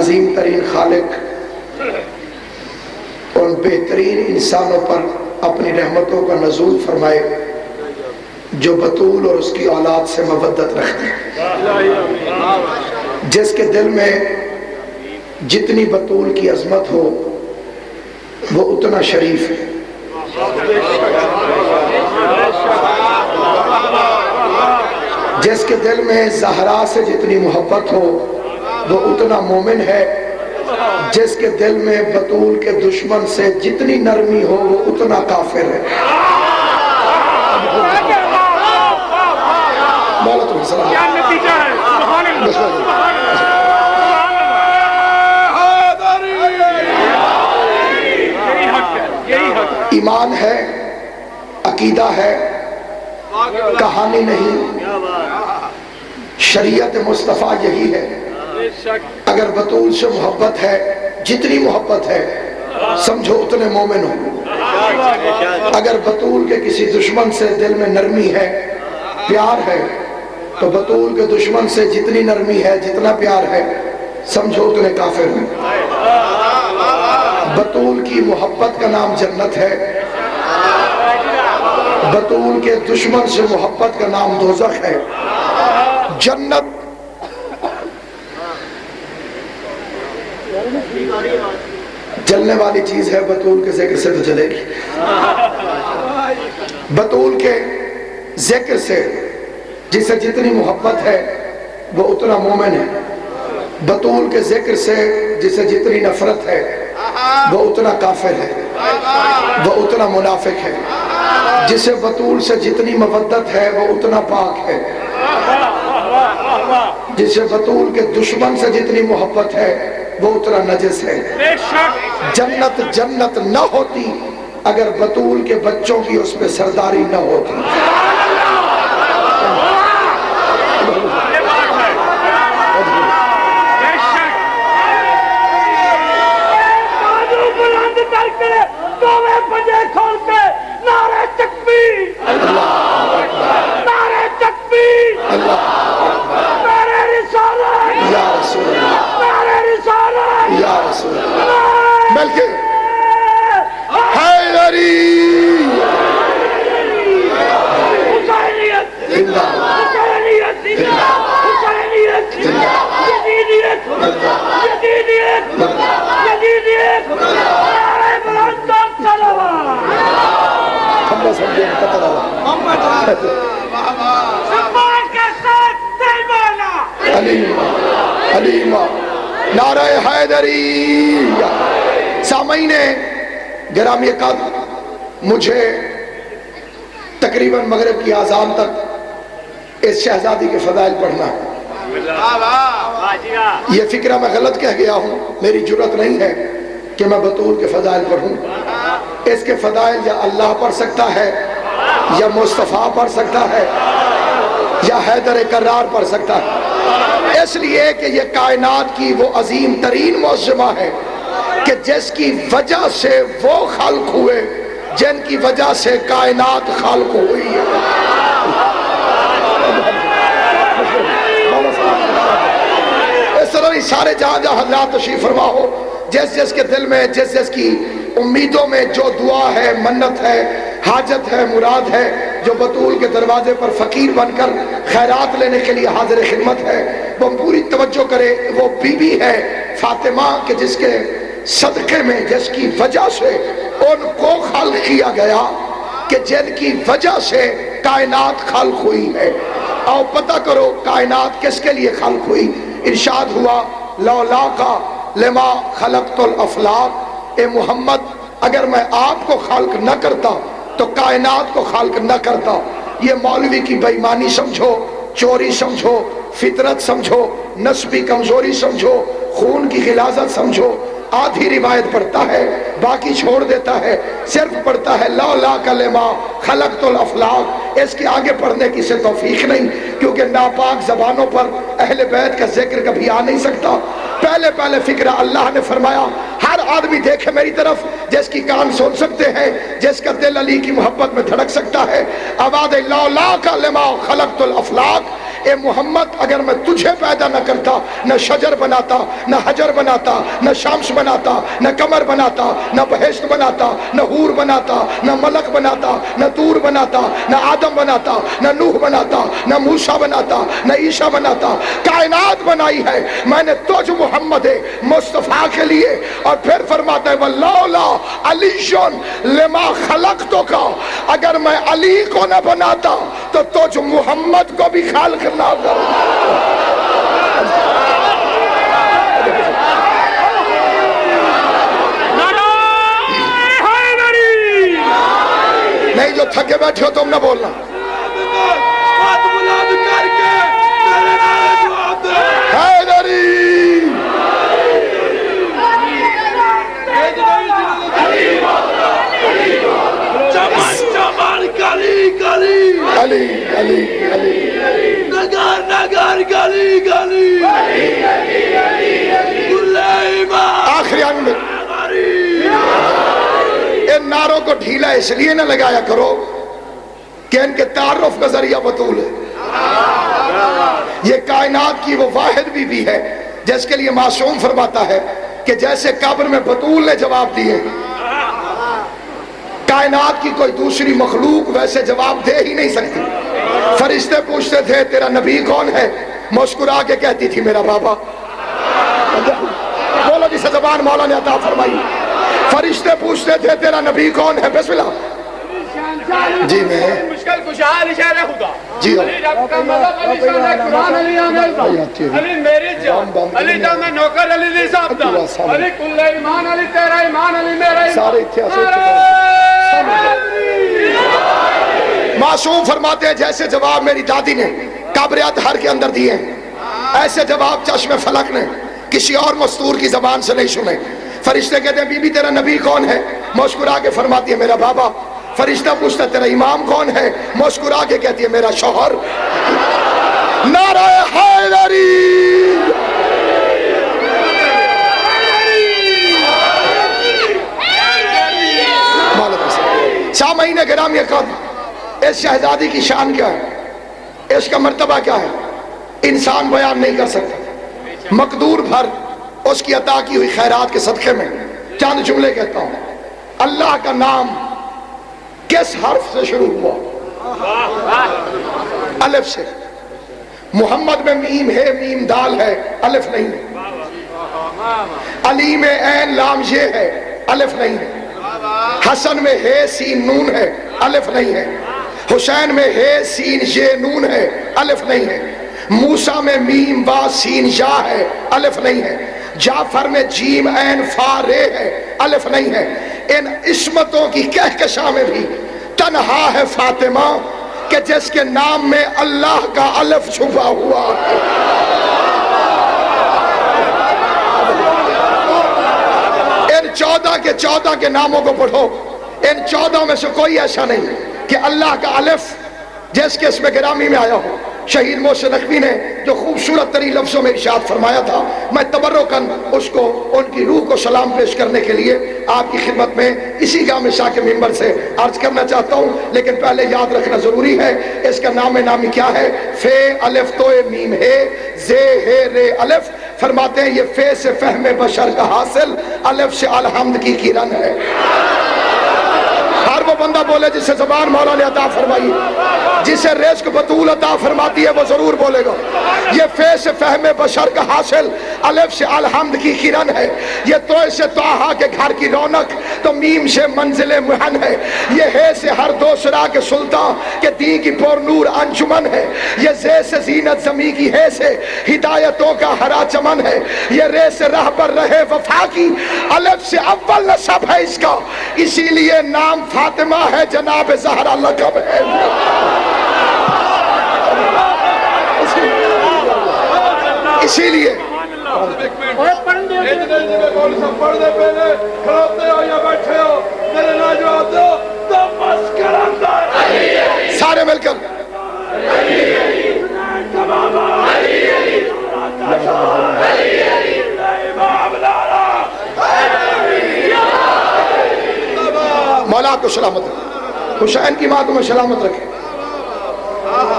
عظیم ترین خالق ان بہترین انسانوں پر اپنی رحمتوں کا نزول فرمائے جو بطول اور اس کی اولاد سے مودت رکھتے ہیں، جس کے دل میں جتنی بطول کی عظمت ہو وہ اتنا شریف ہے، جس کے دل میں زہرا سے جتنی محبت ہو وہ اتنا مومن ہے، جس کے دل میں بطول کے دشمن سے جتنی نرمی ہو وہ اتنا کافر ہے۔ کیا نتیجہ ہے؟ سبحان اللہ، سبحان اللہ۔ یہی حق ہے، یہی حق ہے۔ ایمان ہے، عقیدہ ہے، کہانی نہیں، شریعت مصطفیٰ یہی ہے۔ اگر بطول سے محبت ہے، جتنی محبت ہے سمجھو اتنے مومن ہو۔ اگر بطول کے کسی دشمن سے دل میں نرمی ہے، پیار ہے، تو بطول کے دشمن سے جتنی نرمی ہے، جتنا پیار ہے سمجھو اتنے کافر ہو۔ بطول کی محبت کا نام جنت ہے، بطول کے دشمن سے محبت کا نام دوزخ ہے۔ جنت جلنے والی چیز ہے، بطول کے ذکر سے تو جلے گی۔ بطول کے ذکر سے جسے جتنی محبت ہے وہ اتنا مومن ہے، بطول کے ذکر سے جسے جتنی نفرت ہے وہ اتنا کافر ہے، وہ اتنا منافق ہے۔ جسے بطول سے جتنی مودت ہے وہ اتنا پاک ہے، جسے بطول کے دشمن سے جتنی محبت ہے وہ اتنا نجس ہے۔ جنت جنت نہ ہوتی اگر بطول کے بچوں کی اس پہ سرداری نہ ہوتی۔ بلکہ حیدری حسینیت زندہ، حسینیت زندہ، حسینیت زندہ، یزیدیت زندہ، یزیدیت زندہ، یزیدیت زندہ، نعرہ بلند صلوات۔ ہم نے سمجھے قطر سبحان کے ساتھ سلمانا علیمہ علیمہ نعرہ حیدری۔ سامعین گرامی قدر، مجھے تقریباً مغرب کی اذان تک اس شہزادی کے فضائل پڑھنا ہے۔ یہ فکرہ میں غلط کہہ گیا ہوں، میری جرات نہیں ہے کہ میں بطول کے فضائل پڑھوں۔ اس کے فضائل یا اللہ پڑھ سکتا ہے، یا مصطفیٰ پڑھ سکتا ہے، یا حیدر کرار پڑھ سکتا ہے، اس لیے کہ یہ کائنات کی وہ عظیم ترین معجزہ ہے کہ جس کی وجہ سے وہ خلق ہوئے جن کی وجہ سے کائنات خلق ہوئی ہے۔ اس طرح ہی سارے جہاں جہاں حضرات تشریف فرما ہو، جس جس کے دل میں جس جس کی امیدوں میں جو دعا ہے، منت ہے، حاجت ہے، مراد ہے، جو بطول کے دروازے پر فقیر بن کر خیرات لینے کے لیے حاضر خدمت ہے، وہ پوری توجہ کرے۔ وہ بی بی ہے فاطمہ کہ جس کے صدقے میں، جس کی وجہ سے ان کو خلق کیا گیا کہ جن کی وجہ سے کائنات خلق ہوئی ہے۔ آؤ پتہ کرو کائنات کس کے لیے خلق ہوئی۔ ارشاد ہوا لولا کا لما خلقت الافلاق، اے محمد اگر میں آپ کو خلق نہ کرتا تو کائنات کو خلق نہ کرتا۔ یہ مولوی کی بے ایمانی سمجھو، چوری سمجھو، فطرت سمجھو، نسبی کمزوری سمجھو، خون کی غلاظت سمجھو۔ آدھی روایت پڑھتا ہے، باقی چھوڑ دیتا ہے، صرف پڑھتا ہے لولا کلمہ خلقت الافلاق۔ اس کے آگے پڑھنے کی سے توفیق نہیں، کیونکہ ناپاک زبانوں پر اہل بیت کا ذکر کبھی آ نہیں سکتا۔ پہلے فکرہ اللہ نے فرمایا ہر آدمی دیکھے میری طرف جس کی کان سن سکتے ہیں، جس کا دل علی کی محبت میں دھڑک سکتا ہے۔ آواز لولا کلمہ خلقت الافلاق، اے محمد اگر میں تجھے پیدا نہ کرتا نہ شجر بناتا نہ حجر بناتا نہ شمس بناتا نہ قمر بناتا نہ بہشت بناتا نہ حور بناتا نہ ملک بناتا نہ طور بناتا نہ آدم بناتا نہ نوح بناتا نہ موسیٰ بناتا نہ عیسیٰ بناتا. کائنات بنائی ہے میں نے تجھ محمد مصطفیٰ کے لیے. اور پھر فرماتا ہے وَلَوْلَا عَلِيٌّ لِمَا خَلَقْتُكَ, اگر میں علی کو نہ بناتا تو تجھ محمد کو بھی خالق نہ کرتا. نہیں جو تھکے بیٹھے ہو تم نہ بولنا. حیدری علی علی علی نگر نگر گلی گلی آخری آنگ میں ان نعروں کو ڈھیلا اس لیے نہ لگایا کرو کہ ان کے تعارف کا ذریعہ بطول ہے. یہ کائنات کی وہ واحد بی ہے جس کے لیے معصوم فرماتا ہے کہ جیسے قبر میں بطول نے جواب دیے, کائنات کی کوئی دوسری مخلوق ویسے جواب دے ہی نہیں سکتی. فرشتے پوچھتے تھے تیرا نبی کون ہے, مسکرا کے کہتی تھی میرا بابا. بولو جسے زبان مولا نے عطا فرمائی. فرشتے پوچھتے تھے تیرا نبی کون ہے, بسم اللہ. جی میں مشکل کشال اشارہ خدا جی علی رب کا مذہب علی شان ہے قرآن علی عامل علی میری جان علی دا میں نوکر علی دی صاحب دا علی کل ایمان علی تیرا ایمان علی میرا ایمان سارے اتحاسے معصوم فرماتے ہیں جیسے جواب میری دادی نے قبر اطہر کے اندر دیے ایسے جواب چشم فلک نے کسی اور مستور کی زبان سے نہیں سنے. فرشتے کہتے ہیں بی بی تیرا نبی کون ہے, مسکرا کے فرماتی ہے میرا بابا. فرشتہ پوچھتا ہے تیرا امام کون ہے, مسکرا کے کہتی ہے میرا شوہر. نعرہ حیدری. سامعین گرامی قدر, اس شہزادی کی شان کیا ہے, اس کا مرتبہ کیا ہے, انسان بیان نہیں کر سکتا. مقدور بھر اس کی عطا کی ہوئی خیرات کے صدقے میں چند جملے کہتا ہوں. اللہ کا نام کس حرف سے شروع ہوا؟ الف سے. محمد میں میم ہے, میم دال ہے, الف نہیں ہے. علی میں عین لام یہ ہے, الف نہیں ہے. حسن میں ہے سین نون ہے, الف نہیں ہے. حسین میں ہے سین یہ نون ہے, الف نہیں ہے. موسیٰ میں میم با سین یا ہے, الف نہیں ہے. جعفر میں جیم عین فا رے ہے, الف نہیں ہے. ان عصمتوں کی کہکشاں میں بھی تنہا ہے فاطمہ کہ جس کے نام میں اللہ کا الف چھپا ہوا ہے. ان 14 کے ناموں کو پڑھو, ان 14 میں سے کوئی ایسا نہیں کہ اللہ کا الف جس کے اسم گرامی میں آیا ہو. شہید محسن نقوی نے جو خوبصورت ترین لفظوں میں ارشاد فرمایا تھا, میں تبرکاً اس کو ان کی روح کو سلام پیش کرنے کے لیے آپ کی خدمت میں اسی گامِ شاہ کے منبر سے عرض کرنا چاہتا ہوں. لیکن پہلے یاد رکھنا ضروری ہے اس کا نام نامی کیا ہے. فے الف تو میم ہے زے ہے رے الف. فرماتے ہیں یہ فے سے فہم بشر کا حاصل, الف سے الحمد کی کرن ہے. ہر وہ بندہ بولے جسے زبان مولا نے عطا فرمائی, جسے رزق بطول عطا فرماتی ہے وہ ضرور بولے گا. یہ فے سے فہم بشر کا حاصل, الف سے الحمد کی کرن ہے. یہ تو سے طٰہٰ کے گھر کی رونق, تو میم سے منزل محن ہے. یہ ہے سے ہر دوسرا کے سلطان کے دین کی پر نور انجمن ہے. یہ زے سے زینت زمیں کی ہے سے ہدایتوں کا ہرا چمن ہے. یہ رے سے رہبر رہے وفا کی, الف سے اول نسب ہے اس کا, اسی لیے نام فاطمہ ہے, جناب زہرا لقب ہے. اسی لیے سارے مل کر مولا کو سلامت رکھے, حسین کی ماں تمہیں سلامت رکھے.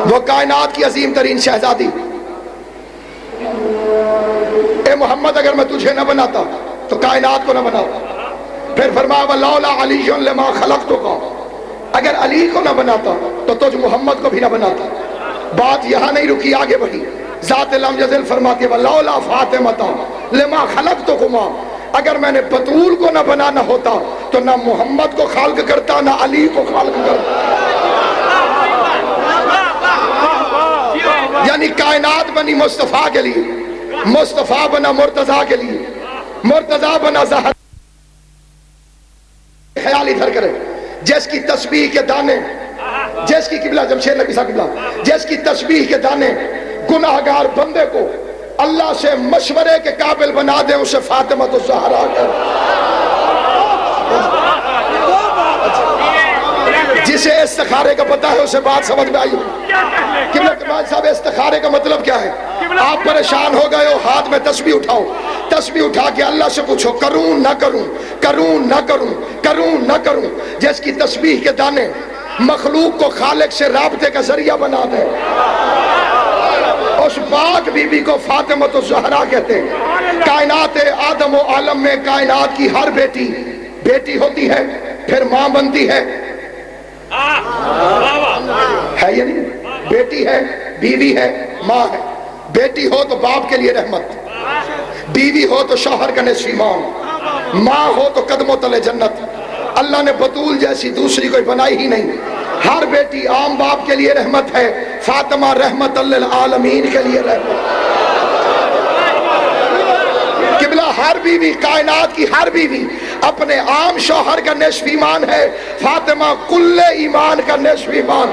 وہ کائنات کی عظیم ترین شہزادی. اے محمد اگر میں تجھے نہ بناتا تو کائنات کو نہ بناتا. پھر فرمایا وَلَوْلَا عَلِيٌّ لَمَا خَلَقْتُكَ، اگر علی کو نہ بناتا تو تجھ محمد کو بھی نہ بناتا. بات یہاں نہیں رکی، آگے بڑھی. ذات لم یزل فرماتی ہے وَلَوْلَا فَاطِمَةَ لِمَا خَلَقْتُكُمَا، اگر میں نے بطول کو نہ بنانا ہوتا تو نہ محمد کو خالق کرتا نہ علی کو خالق کرتا. یعنی کائنات بنی مصطفیٰ کے لیے، مصطفیٰ بنا مرتضیٰ کے لیے، مرتضیٰ بنا زہر. خیال ادھر کرے جس کی تسبیح کے دانے، جس کی قبلہ جمشید نبی صاحب قبلہ، جس کی تسبیح کے دانے گناہگار بندے کو اللہ سے مشورے کے قابل بنا دے، اسے فاطمہ الزہرا کر. جسے استخارے کا پتہ ہے اسے بات سمجھ میں آئی. قبلہ کمال صاحب استخارے کا مطلب کیا ہے؟ آپ پریشان ہو گئے ہو، ہاتھ میں تسبیح اٹھاؤ، تسبیح اٹھا کے اللہ سے پوچھو کروں نہ کروں، کروں نہ کروں، کروں نہ کروں. جس کی تسبیح کے دانے مخلوق کو خالق سے رابطے کا ذریعہ بنا دے، اس پاک بی بی کو فاطمہ الزہرا کہتے ہیں. کائنات آدم و عالم میں کائنات کی ہر بیٹی بیٹی ہوتی ہے، پھر ماں بنتی ہے یا نہیں؟ بیٹی ہے، بیوی ہے، ماں ہے. بیٹی ہو تو باپ کے لیے رحمت، بیوی ہو تو شوہر کا نصف ایمان، ماں ہو تو قدموں تلے جنت. اللہ نے بطول جیسی دوسری کوئی بنائی ہی نہیں. ہر بیٹی عام باپ کے لیے رحمت ہے، فاطمہ رحمت للعالمین کے لیے رحمت. قبلہ ہر بیوی، کائنات کی ہر بیوی اپنے عام شوہر کا نصف ایمان ہے، فاطمہ کل ایمان کا نصف ایمان.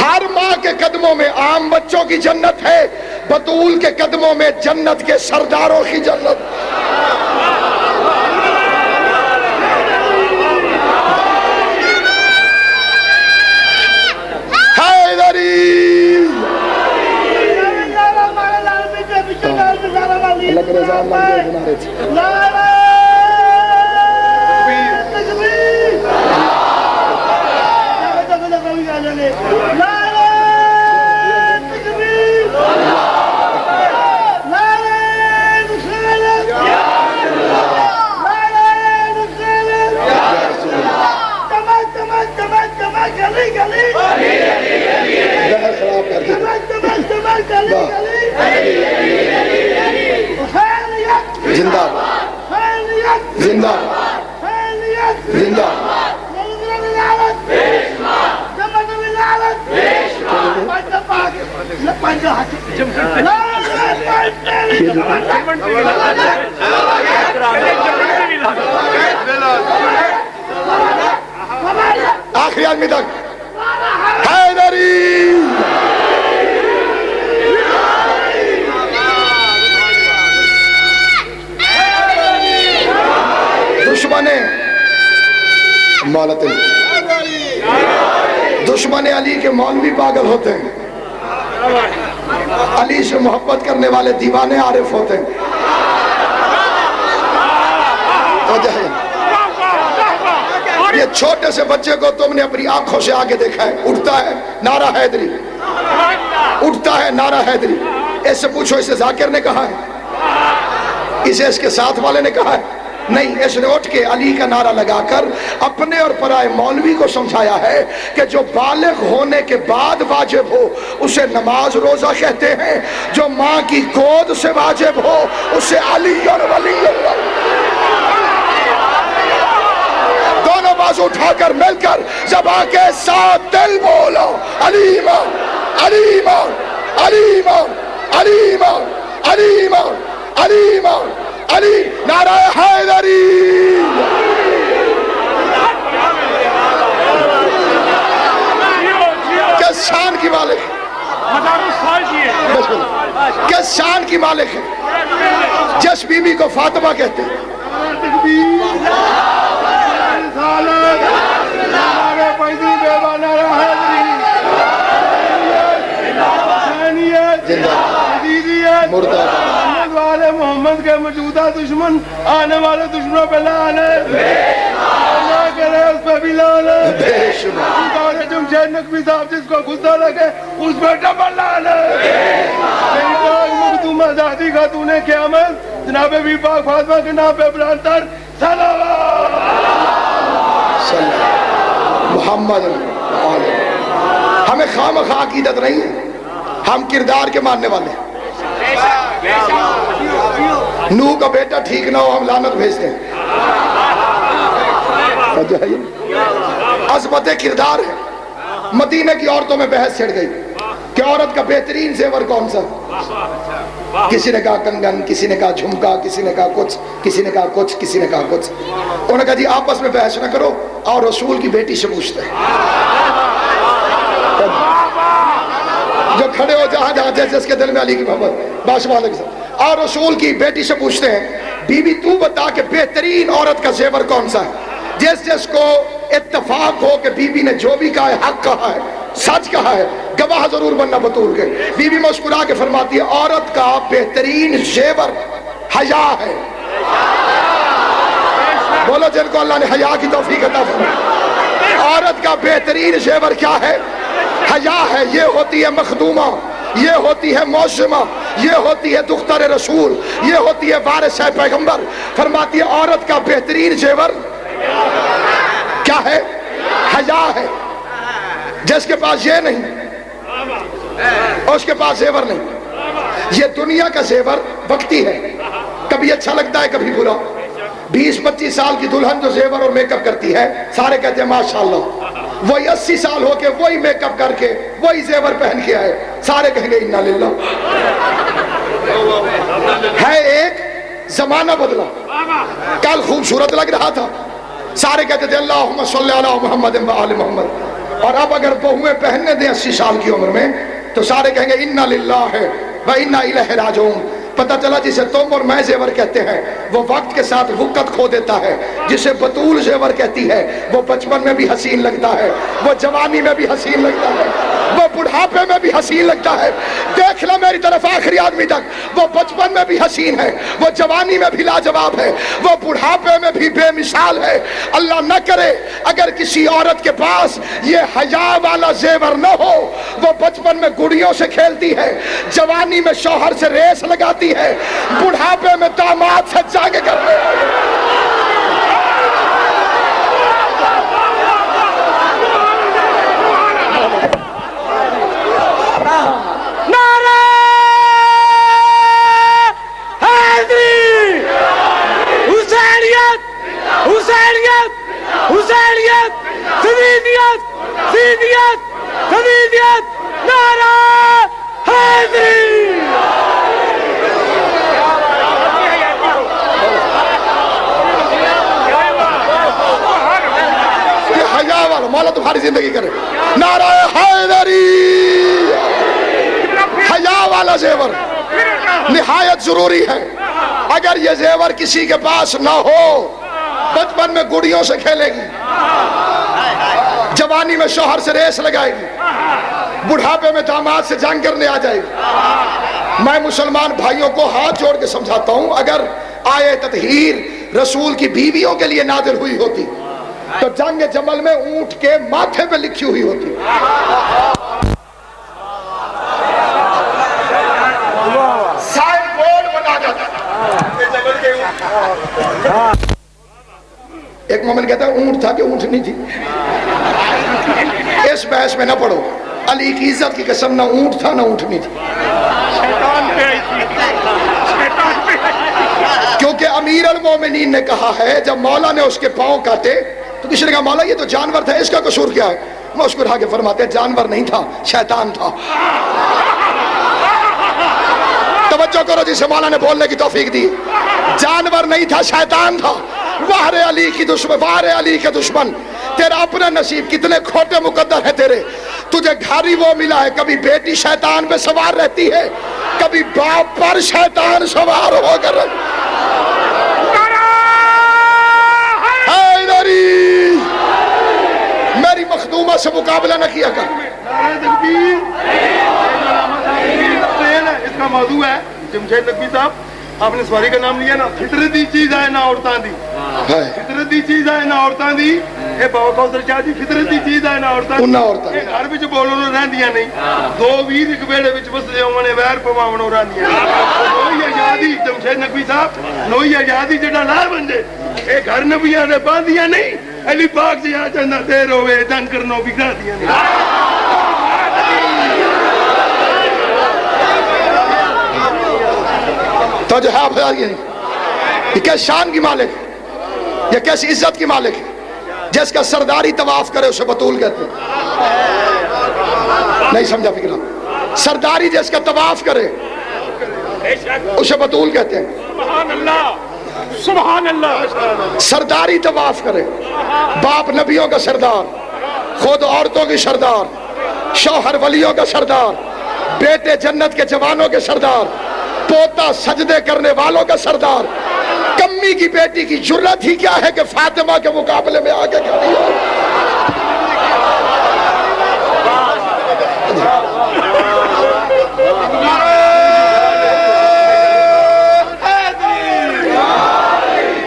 ہر ماں کے قدموں میں عام بچوں کی جنت ہے، بطول کے قدموں میں جنت کے سرداروں کی جنت. اللہ کے رضا اللہ کے بنا رہے تھے. زندہ زندہ زندہ آخری آدمی تک حیدری. دشمن علی کے مولوی پاگل ہوتے ہیں، علی سے محبت کرنے والے دیوانے عارف ہوتے ہیں. یہ چھوٹے سے بچے کو تم نے اپنی آنکھوں سے آگے دیکھا ہے، اٹھتا ہے نعرہ حیدری، اٹھتا ہے نعرہ حیدری. اس سے پوچھو اسے ذاکر نے کہا ہے، اسے اس کے ساتھ والے نے کہا ہے؟ نہیں. اس نے اٹھ کے علی کا نعرہ لگا کر اپنے اور پرائے مولوی کو سمجھایا ہے کہ جو بالغ ہونے کے بعد واجب ہو اسے نماز روزہ کہتے ہیں، جو ماں کی گود سے واجب ہو اسے علی اور ولی اللہ. دونوں بازو اٹھا کر مل کر زبان کے ساتھ دل بولو علی امام، علی امام، علی امام، علی امام، علی امام، علی امام، علی. نعرہ حیدری. کس شان کی مالک ہے، کس شان کی مالک ہے جس بی بی کو فاطمہ کہتے ہیں. والے محمد کے موجودہ دشمن آنے والے دشمنوں پہ لعنت. کرے اس پہ بھی لعنت بے شمار جمشید نقوی صاحب جس کو غصہ لگے اس پہ ڈبل لعنت میری پاک مخدومہ زاہدی خاتون قیامت جناب بی پاک فاطمہ کے نام پہ برانتر صلوات محمد ہمیں خواہ عقیدت نہیں ہے، ہم کردار کے ماننے والے ہیں۔ نوح کا بیٹا ٹھیک نہ ہو ہم لعنت بھیجتے ہیں، عظمت کردار ہے۔ مدینہ کی عورتوں میں بحث چھڑ گئی کہ عورت کا بہترین زیور کون سا؟ کسی نے کہا کنگن، کسی نے کہا جھمکا، کسی نے کہا کچھ، کسی نے کہا کچھ، کسی نے کہا کچھ۔ انہوں نے کہا جی آپس میں بحث نہ کرو، اور رسول کی بیٹی سے پوچھتے ہیں جو کھڑے ہو جہاں جہاں جس کے دل میں علی کی محبت بادشاہ علیہ السلام، اور رسول کی بیٹی سے پوچھتے ہیں بی بی تو بتا کہ بہترین عورت کا زیور کون سا ہے؟ جس کو اتفاق ہو کہ بی بی نے جو بھی کہا ہے حق کہا ہے، سچ کہا ہے، گواہ ضرور بننا بطول کے۔ بی بی مسکرا کے فرماتی ہے عورت کا بہترین زیور حیا ہے۔ بولو جن کو اللہ نے حیا کی توفیق عطا فرمائی، عورت کا بہترین زیور کیا ہے؟ حیا ہے۔ یہ ہوتی ہے مخدومہ، یہ ہوتی ہے موسمہ، یہ ہوتی ہے دختر رسول، یہ ہوتی ہے وارث پیغمبر۔ فرماتی ہے عورت کا بہترین زیور کیا ہے؟ حیا ہے۔ جس کے پاس یہ نہیں اس کے پاس زیور نہیں۔ یہ دنیا کا زیور وقتی ہے، کبھی اچھا لگتا ہے کبھی برا۔ 20-25 سال کی دلہن جو زیور اور میک اپ کرتی ہے سارے کہتے ہیں ماشاءاللہ، وہی 80 سال ہو کے وہی میک اپ کر کے وہی زیور پہن کے آئے سارے کہیں گے انا للہ۔ ہے ایک زمانہ بدلا، کل خوبصورت لگ رہا تھا سارے کہتے تھے اللہم صلی علی محمد و آل محمد، اور اب اگر بہویں پہننے دیں 80 سال کی عمر میں تو سارے کہیں گے انا للہ و انا الیہ راجعون۔ پتہ چلا جسے تم اور میں زیور کہتے ہیں وہ وقت کے ساتھ وقت کھو دیتا ہے، جسے بطول زیور کہتی ہے وہ بچپن میں بھی حسین لگتا ہے، وہ جوانی میں بھی حسین لگتا ہے، وہ بڑھاپے میں بھی حسین لگتا ہے۔ دیکھ لو میری طرف آخری آدمی تک، وہ بچپن میں بھی حسین ہے، وہ جوانی میں بھی لاجواب ہے، وہ بڑھاپے میں بھی بے مثال ہے۔ اللہ نہ کرے اگر کسی عورت کے پاس یہ حیا والا زیور نہ ہو، وہ بچپن میں گڑیوں سے کھیلتی ہے، جوانی میں شوہر سے ریس لگاتی ہے، بڑھاپے میں داماد سے جنگ کرتے ہیں۔ مولا تمہاری زندگی کرے نعرہ حیدری۔ حیا والا زیور نہایت ضروری ہے۔ اگر یہ زیور کسی کے پاس نہ ہو بچپن میں گڑیوں سے کھیلے گی، جوانی میں شوہر سے ریس لگائے گی، بڑھاپے میں داماد سے جنگ کرنے آ جائے گی۔ میں مسلمان بھائیوں کو ہاتھ جوڑ کے سمجھاتا ہوں اگر آیے تطہیر رسول کی بیویوں کے لیے نازل ہوئی ہوتی تو جنگ جمل میں اونٹ کے ماتھے پہ لکھی ہوئی ہوتی۔ سائن بورڈ بنا جاتا۔ ایک مومن کہتا ہے اونٹ تھا کہ اونٹ نہیں تھی۔ اس بحث میں نہ پڑھو، علی کی عزت کی قسم نہ اونٹ تھا نہ اونٹنی تھی، کیونکہ امیر المومنین نے کہا ہے جب مولا نے اس کے پاؤں کاٹے تو کسی نے کہا مولا یہ تو جانور تھا، اس کا قصور کیا ہے؟ مسکرا کے فرماتے ہیں جانور نہیں تھا، شیطان تھا۔ توجہ کرو جسے مولا نے بولنے کی توفیق دی، جانور نہیں تھا شیطان تھا۔ وہر علی کی دشمن، وہر علی کے دشمن، تیرا اپنا نصیب کتنے کھوٹے مقدر ہے تیرے۔ تجھے گھر ہی وہ ملا ہے، کبھی بیٹی شیطان پہ سوار رہتی ہے، کبھی باپ پر شیطان سوار ہو کر میری مخدومہ سے مقابلہ نہ کیا کر۔ اس کا موضوع ہے جمشید نقوی صاحب، آپ نے سواری کا نام لیا نا، فطرتی چیز ہے نا عورتاں دی، فطرتی چیز ہے نا عورتاں دی، یہ بہت کوثر شاہ جی فطرتی چیز ہے نا عورتاں گھر وچ بولن رہندیاں نہیں دو ویر ایک بیڑے وچ بسدے ہون ویر پواون رہندیاں نوئی آزادی جمشید نقوی صاحب نوئی آزادی جڑا نہ بنجے اے گھر نبیاں دے باندیاں نہیں علی پاک جی آ چندا دیر ہوے دن کرنو بھی کر دیاں نہیں تو جو ہے یہ کیس شان کی مالک یہ کیسی عزت کی مالک ہے جس کا سرداری طواف کرے اسے بطول کہتے ہیں نہیں سمجھا فکرہ سرداری جس کا طواف کرے اسے بطول کہتے ہیں سبحان اللہ سبحان اللہ سرداری طواف کرے باپ نبیوں کا سردار خود عورتوں کی سردار شوہر ولیوں کا سردار بیٹے جنت کے جوانوں کے سردار پوتا سجدے کرنے والوں کا سردار کمی کی بیٹی کی جرت ہی کیا ہے کہ فاطمہ کے مقابلے میں آگے کھڑی ہو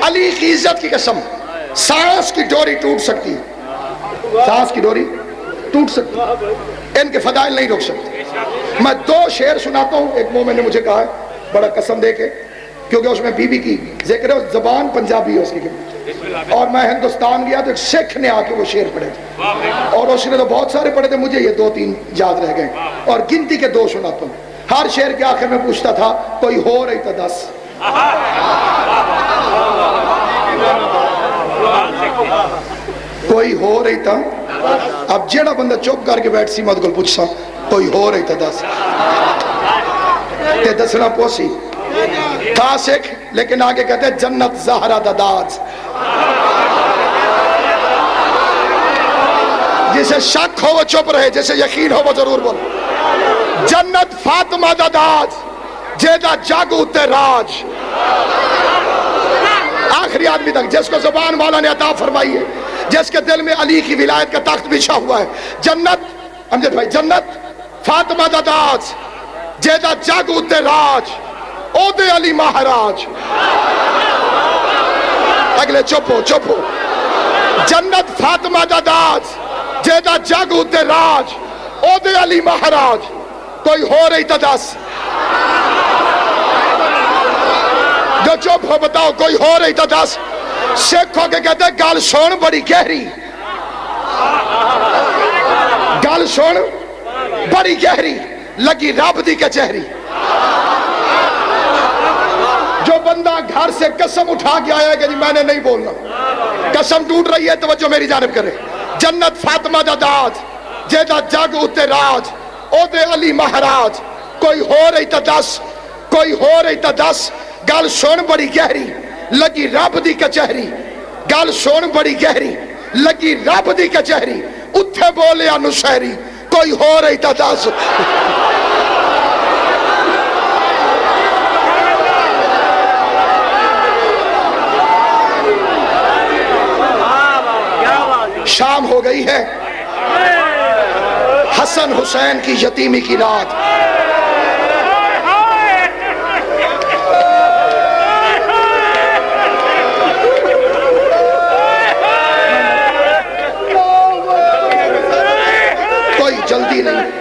علی کی عزت کی قسم سانس کی ڈوری ٹوٹ سکتی ہے سانس کی ڈوری ٹوٹ سکتی ہے ان کے فضائل نہیں روک سکتے میں دو شعر سناتا ہوں ایک مومن نے مجھے کہا ہے بڑا قسم دے کے کیونکہ اس میں بی بی کی ذکر ہے زبان پنجابی ہے اس کی اور میں ہندوستان گیا تو ایک سکھ نے آ کے وہ شعر پڑھے تھے اور اس نے تو بہت سارے پڑھے تھے مجھے یہ دو تین یاد رہ گئے اور گنتی کے دو سناتا ہوں ہر شعر کے آخر میں پوچھتا تھا کوئی ہو رہی تو دس کوئی ہو رہی تھا اب جیڑا بندہ چپ کر کے بیٹھ سی مت گل پوچھ سا کوئی ہو رہی تھا دس تے دسنا پوسی تھا سکھ لیکن آگے کہتے ہیں جنت زہرہ داداز جسے شک ہو وہ چپ رہے جسے یقین ہو وہ ضرور بول جنت فاطمہ داداز جیدہ جاگو تے راج آخری آدمی تک جس کو زبان والا نے عطا فرمائی ہے جس کے دل میں علی کی ولایت کا تخت بچھا ہوا ہے جنت امجد بھائی جنت فاطمہ داداز جیدہ جاگو تے راج او دے علی مہاراج اگلے چپو چپو جنت فاطمہ داداز جیدہ جاگو تے راج او دے علی مہاراج کوئی ہو رہی تدس جو چپ ہو بتاؤ کوئی ہو رہی تدس سکھ ہو کے کہتے ہیں گال سون بڑی گہری گال سون بڑی گہری لگی رب دی کچہری جو بندہ گھر سے قسم اٹھا کے آیا ہے کہ جی میں نے نہیں بولنا قسم ٹوٹ رہی ہے توجہ میری جانب کرے جنت فاطمہ داداز جیدہ جگ اتے راج او دے علی مہاراج کوئی ہو رہی تا دس کوئی ہو رہی تا دس گل سن بڑی گہری لگی رب دی کچہری گل سن بڑی گہری لگی رب دی کچہری اتھے بولے نشہری کوئی ہو رہی تا دس شام ہو گئی ہے حسن حسین کی یتیمی کی رات کوئی جلدی نہیں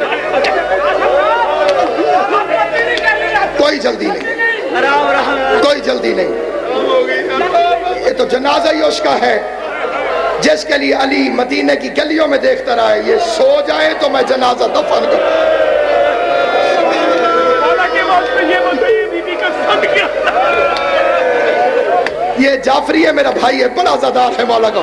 کوئی جلدی نہیں کوئی جلدی نہیں یہ تو جنازہ ہی اس کا ہے جس کے لیے علی مدینہ کی گلیوں میں دیکھتا رہا ہے یہ سو جائے تو میں جنازہ دفن کروں یہ جعفری ہے میرا بھائی ہے بڑا زادار ہے مولا کا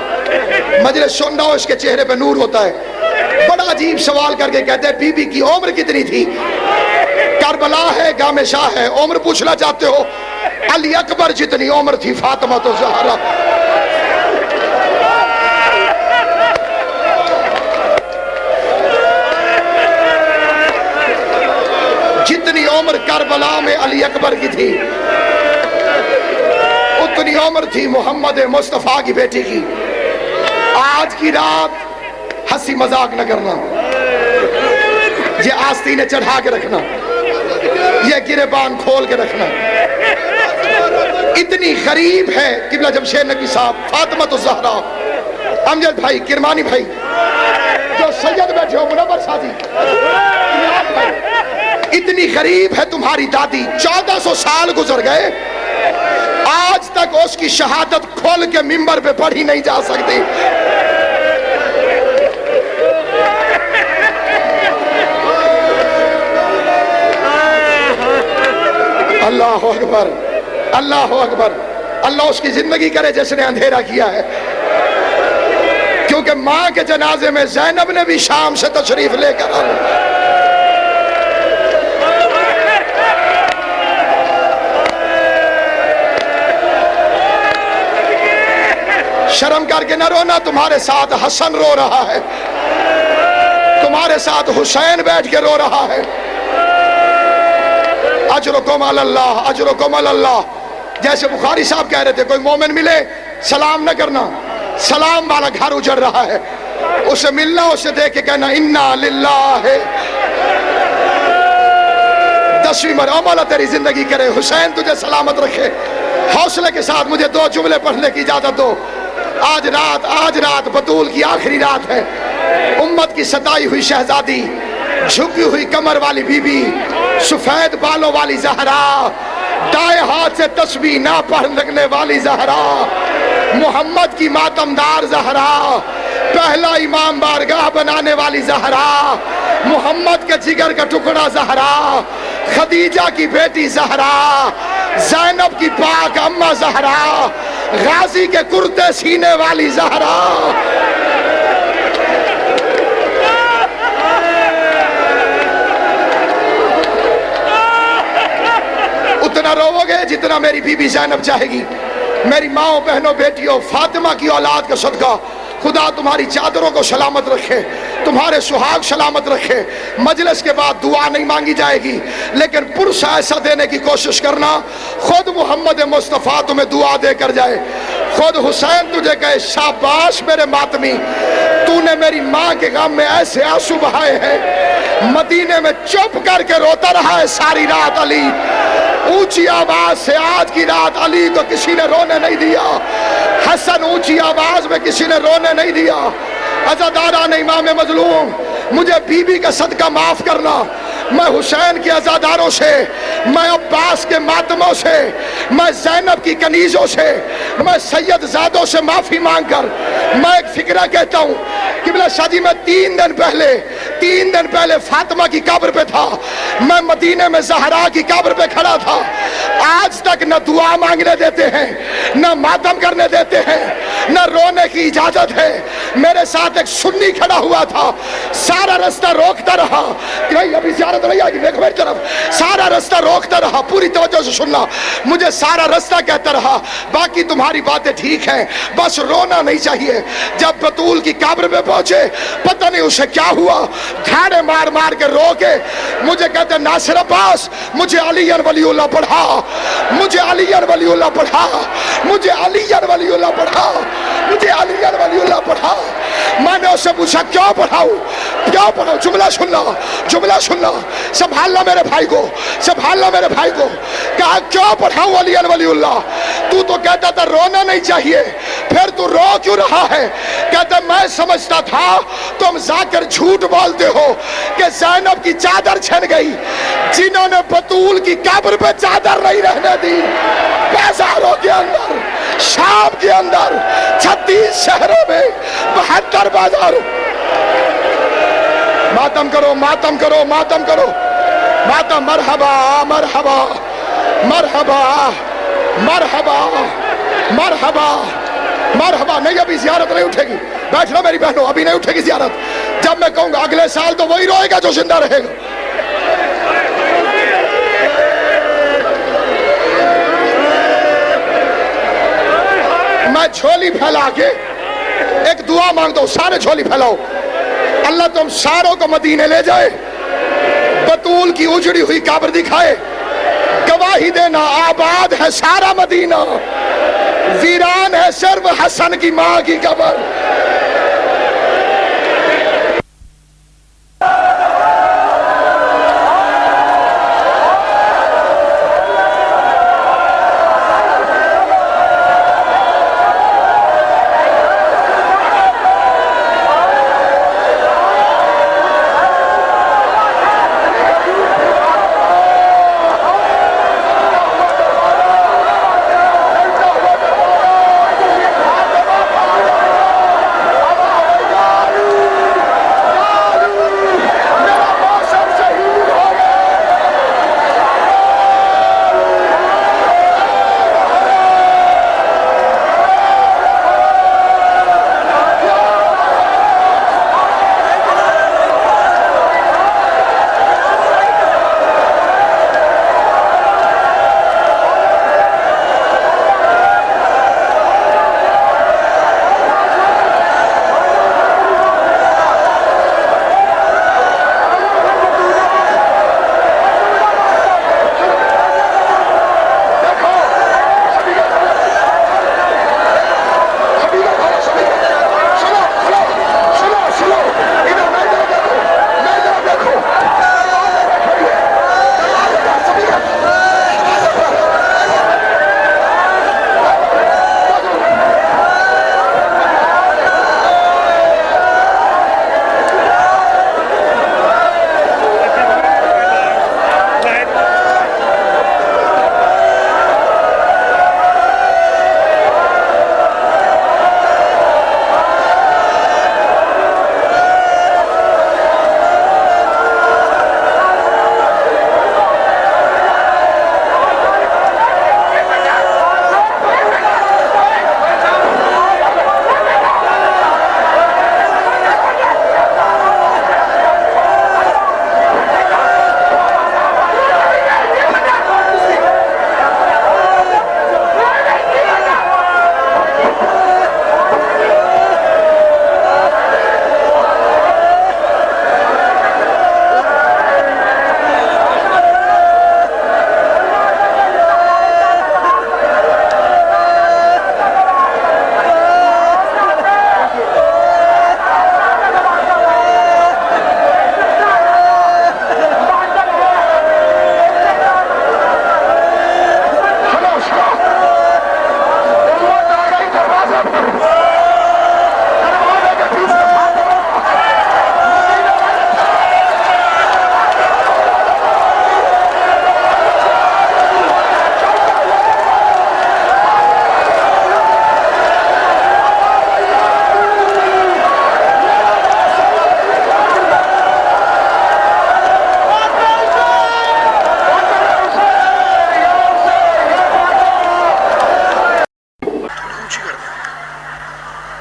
مجلس سننا ہو اس کے چہرے پہ نور ہوتا ہے بڑا عجیب سوال کر کے کہتے ہیں بی بی کی عمر کتنی تھی کربلا ہے گام شاہ ہے عمر پوچھنا چاہتے ہو علی اکبر جتنی عمر تھی فاطمہ تو زہرا جتنی عمر کربلا میں علی اکبر کی تھی اتنی عمر تھی محمد مصطفیٰ کی بیٹی کی آج کی رات ہنسی مذاق نہ کرنا یہ آستینیں چڑھا کے رکھنا یہ گریبان کھول کے رکھنا اتنی غریب ہے قبلہ جمشید نبی صاحب فاطمہ الزہرا امجد بھائی، کرمانی بھائی، جو سید بیٹھے ہو، منور شادی، اتنی غریب ہے تمہاری دادی، 1400 سال گزر گئے، آج تک اس کی شہادت کھول کے ممبر پہ پڑھی نہیں جا سکتی۔ اللہ اکبر، اللہ اکبر، اللہ اس کی زندگی کرے جس نے اندھیرا کیا ہے، کیونکہ ماں کے جنازے میں زینب نے بھی شام سے تشریف لے کر آنا۔ شرم کر کے نہ رونا، تمہارے ساتھ حسن رو رہا ہے، تمہارے ساتھ حسین بیٹھ کے رو رہا ہے۔ اجرکم علی اللہ، اجرکم علی اللہ۔ جیسے بخاری صاحب کہہ رہے تھے، کوئی مومن ملے سلام نہ کرنا، سلام والا گھر اجڑ رہا ہے، اسے ملنا، اسے دیکھ کے کہنا انا للہ۔ 10ویں مرحلہ مولا تیری زندگی کرے، حسین تجھے سلامت رکھے۔ حوصلے کے ساتھ مجھے 2 جملے پڑھنے کی اجازت دو۔ آج رات بطول کی آخری رات ہے، امت کی ستائی ہوئی شہزادی، جھکی ہوئی کمر والی بی بی، سفید بالوں والی زہرا، دائیں ہاتھ سے تسبیح نہ پڑھ لگنے والی زہرا، محمد کی ماتمدار زہرا، پہلا امام بارگاہ بنانے والی زہرا، محمد کے جگر کا ٹکڑا زہرا، خدیجہ کی بیٹی زہرا، زینب کی پاک اماں زہرا، غازی کے کرتے سینے والی زہرا۔ اتنا رو گے جتنا میری بی بی زینب چاہے گی۔ میری ماں بہنوں بیٹیوں، فاطمہ کی اولاد کا صدقہ، خدا تمہاری چادروں کو سلامت رکھے، تمہارے سہاگ سلامت رکھے۔ مجلس کے بعد دعا نہیں مانگی جائے گی، لیکن پرسہ ایسا دینے کی کوشش کرنا خود محمد مصطفیٰ تمہیں دعا دے کر جائے، خود حسین تجھے کہے شاباش میرے ماتمی، تو نے میری ماں کے غم میں ایسے آنسو بہائے ہیں۔ مدینے میں چپ کر کے روتا رہا ہے ساری رات علی، اونچی آواز سے آج کی رات علی کو کسی نے رونے نہیں دیا، حسن اونچی آواز میں کسی نے رونے نہیں دیا۔ عزاداران امام مظلوم، مجھے بی بی کا صدقہ معاف کرنا، میں حسین کے عزاداروں سے، میں عباس کے ماتموں سے، میں زینب کی کنیزوں سے، میں سید زادوں سے معافی مانگ کر میں ایک فکرہ کہتا ہوں۔ قبلہ شاہ جی، میں 3 دن پہلے فاطمہ کی قبر پہ تھا، میں مدینے میں زہرا کی قبر پہ کھڑا تھا۔ آج تک نہ دعا مانگنے دیتے ہیں، نہ ماتم کرنے دیتے ہیں، نہ رونے کی اجازت ہے۔ میرے ساتھ ایک سنی کھڑا ہوا تھا، سارا رستہ روکتا رہا کہ بھائی ابھی زیارت نہیں آئے گی، دیکھو میری طرف، سارا رستہ روکتا رہا، پوری توجہ سے سننا، مجھے سارا رستہ کہتا رہا باقی تمہاری باتیں ٹھیک ہیں، بس رونا نہیں چاہیے۔ جب بطول کی قبر پہ پہنچے، پتہ نہیں اسے کیا ہوا، گھاڑے مار مار کے رو کے مجھے کہتے ناصر عباس، مجھے علی ولی اللہ پڑھا، مجھے علی ولی اللہ پڑھا، مجھے علی ولی اللہ پڑھا، مجھے علی ولی اللہ پڑھا۔ میں نے اس سے پوچھا کیوں پڑھاؤں، کیوں پڑھاؤں؟ جملہ سننا، سنبھالنا میرے بھائی کو، سنبھالنا میرے بھائی کو۔ کہا کیوں پڑھاؤں علی ولی اللہ؟ تو کہتا تھا رونا نہیں چاہیے، پھر تو رو کیوں رہا ہے؟ کہتا میں سمجھتا تھا تم ذاکر جھوٹ بولتے ہو کہ زینب کی چادر چھن گئی، جنہوں نے بطول کی قبر پہ چادر نہیں رہنے دی، بازاروں کے اندر، شام کے اندر، 36 شہروں میں، 72 بازاروں۔ ماتم کرو، ماتم کرو، ماتم کرو، ماتم۔ مرحبا مرحبا مرحبا مرحبا مرحبا مرحبا۔ نہیں ابھی زیارت نہیں اٹھے گی، بیٹھنا میری بہنوں، ابھی نہیں اٹھے گی زیارت۔ جب میں کہوں گا اگلے سال تو وہی روئے گا جو زندہ رہے گا۔ میں جھولی پھیلا کے ایک دعا مانگتا ہوں، سارے جھولی پھیلاؤ، اللہ تم ساروں کو مدینے لے جائے، بطول کی اجڑی ہوئی قبر دکھائے، گواہی دینا آباد ہے سارا مدینہ، ویران ہے صرف حسن کی ماں کی قبر۔